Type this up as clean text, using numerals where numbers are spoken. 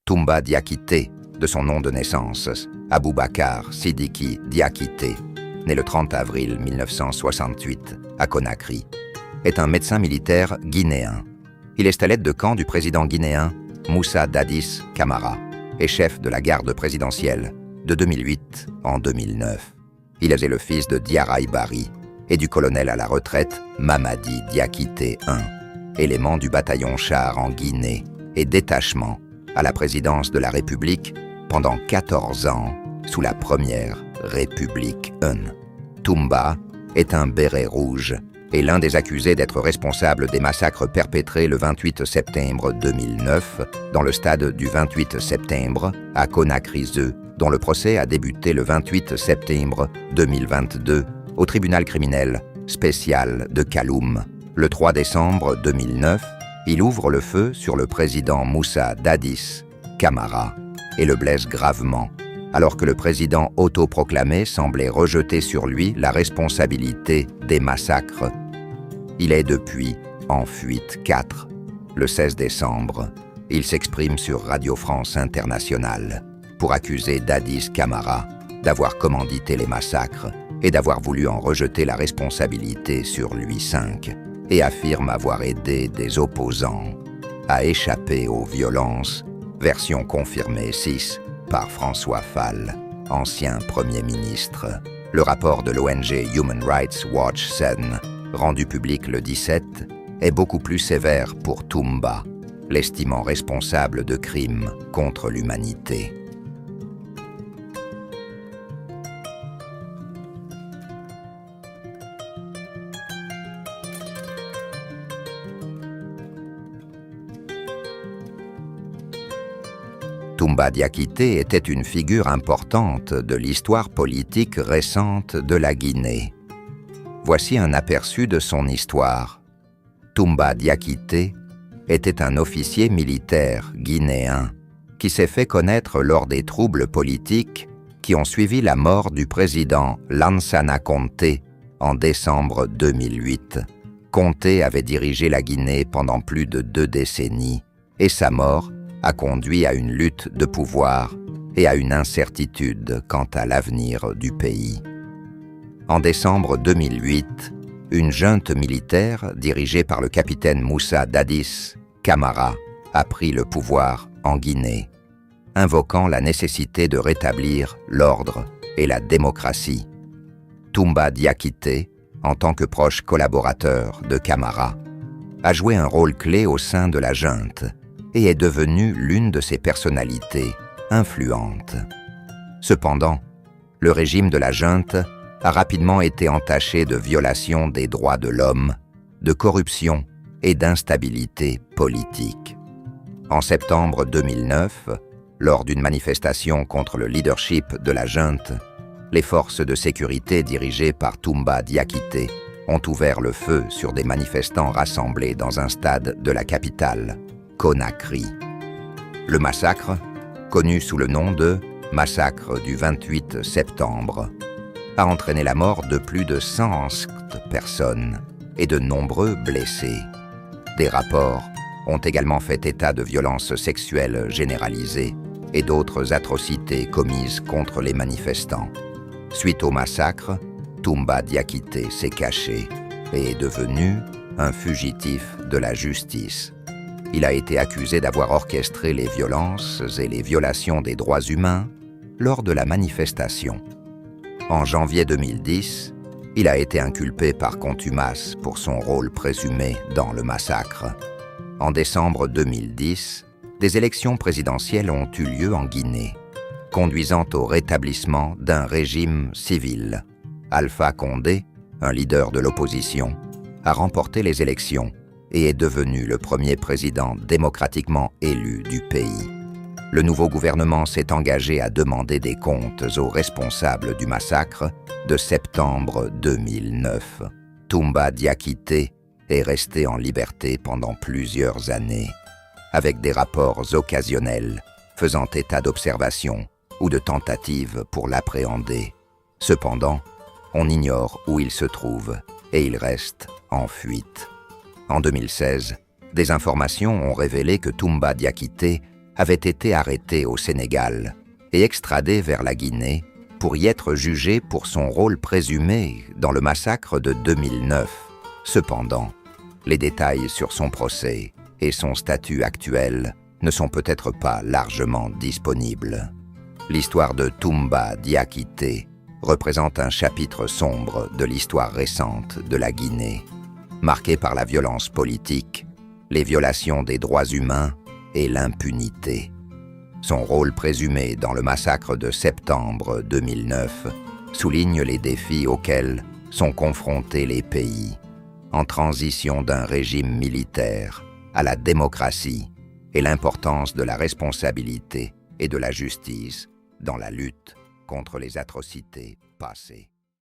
Toumba Diakité, de son nom de naissance, Aboubacar Sidiki Diakité, né le 30 avril 1968 à Conakry, est un médecin militaire guinéen. Il est stellette de camp du président guinéen Moussa Dadis Camara et chef de la garde présidentielle de 2008 en 2009. Il est le fils de Diarra Ibari et du colonel à la retraite Mamadi Diakité I, élément du bataillon char en Guinée et détachement à la présidence de la République pendant 14 ans sous la première République 1. Toumba est un béret rouge et l'un des accusés d'être responsable des massacres perpétrés le 28 septembre 2009 dans le stade du 28 septembre à Conakry, dont le procès a débuté le 28 septembre 2022 au tribunal criminel spécial de Kaloum. Le 3 décembre 2009, il ouvre le feu sur le président Moussa Dadis Camara et le blesse gravement, alors que le président autoproclamé semblait rejeter sur lui la responsabilité des massacres. Il est depuis en fuite 4. Le 16 décembre, il s'exprime sur Radio France Internationale pour accuser Dadis Camara d'avoir commandité les massacres et d'avoir voulu en rejeter la responsabilité sur lui 5, et affirme avoir aidé des opposants à échapper aux violences, version confirmée 6 par François Fall, ancien Premier ministre. Le rapport de l'ONG Human Rights Watch SEN, rendu public le 17, est beaucoup plus sévère pour Toumba, l'estimant responsable de crimes contre l'humanité. Toumba Diakité était une figure importante de l'histoire politique récente de la Guinée. Voici un aperçu de son histoire. Toumba Diakité était un officier militaire guinéen qui s'est fait connaître lors des troubles politiques qui ont suivi la mort du président Lansana Conté en décembre 2008. Conté avait dirigé la Guinée pendant plus de 2 décennies et sa mort a conduit à une lutte de pouvoir et à une incertitude quant à l'avenir du pays. En décembre 2008, une junte militaire dirigée par le capitaine Moussa Dadis Camara a pris le pouvoir en Guinée, invoquant la nécessité de rétablir l'ordre et la démocratie. Toumba Diakité, en tant que proche collaborateur de Camara, a joué un rôle clé au sein de la junte et est devenue l'une de ses personnalités influentes. Cependant, le régime de la junte a rapidement été entaché de violations des droits de l'homme, de corruption et d'instabilité politique. En septembre 2009, lors d'une manifestation contre le leadership de la junte, les forces de sécurité dirigées par Toumba Diakité ont ouvert le feu sur des manifestants rassemblés dans un stade de la capitale, Conakry. Le massacre, connu sous le nom de « massacre du 28 septembre », a entraîné la mort de plus de 100 personnes et de nombreux blessés. Des rapports ont également fait état de violences sexuelles généralisées et d'autres atrocités commises contre les manifestants. Suite au massacre, Toumba Diakité s'est caché et est devenu un fugitif de la justice. Il a été accusé d'avoir orchestré les violences et les violations des droits humains lors de la manifestation. En janvier 2010, il a été inculpé par contumace pour son rôle présumé dans le massacre. En décembre 2010, des élections présidentielles ont eu lieu en Guinée, conduisant au rétablissement d'un régime civil. Alpha Condé, un leader de l'opposition, a remporté les élections et est devenu le premier président démocratiquement élu du pays. Le nouveau gouvernement s'est engagé à demander des comptes aux responsables du massacre de septembre 2009. Toumba Diakité est resté en liberté pendant plusieurs années, avec des rapports occasionnels faisant état d'observations ou de tentatives pour l'appréhender. Cependant, on ignore où il se trouve et il reste en fuite. En 2016, des informations ont révélé que Toumba Diakité avait été arrêté au Sénégal et extradé vers la Guinée pour y être jugé pour son rôle présumé dans le massacre de 2009. Cependant, les détails sur son procès et son statut actuel ne sont peut-être pas largement disponibles. L'histoire de Toumba Diakité représente un chapitre sombre de l'histoire récente de la Guinée, marquée par la violence politique, les violations des droits humains et l'impunité. Son rôle présumé dans le massacre de septembre 2009 souligne les défis auxquels sont confrontés les pays en transition d'un régime militaire à la démocratie et l'importance de la responsabilité et de la justice dans la lutte contre les atrocités passées.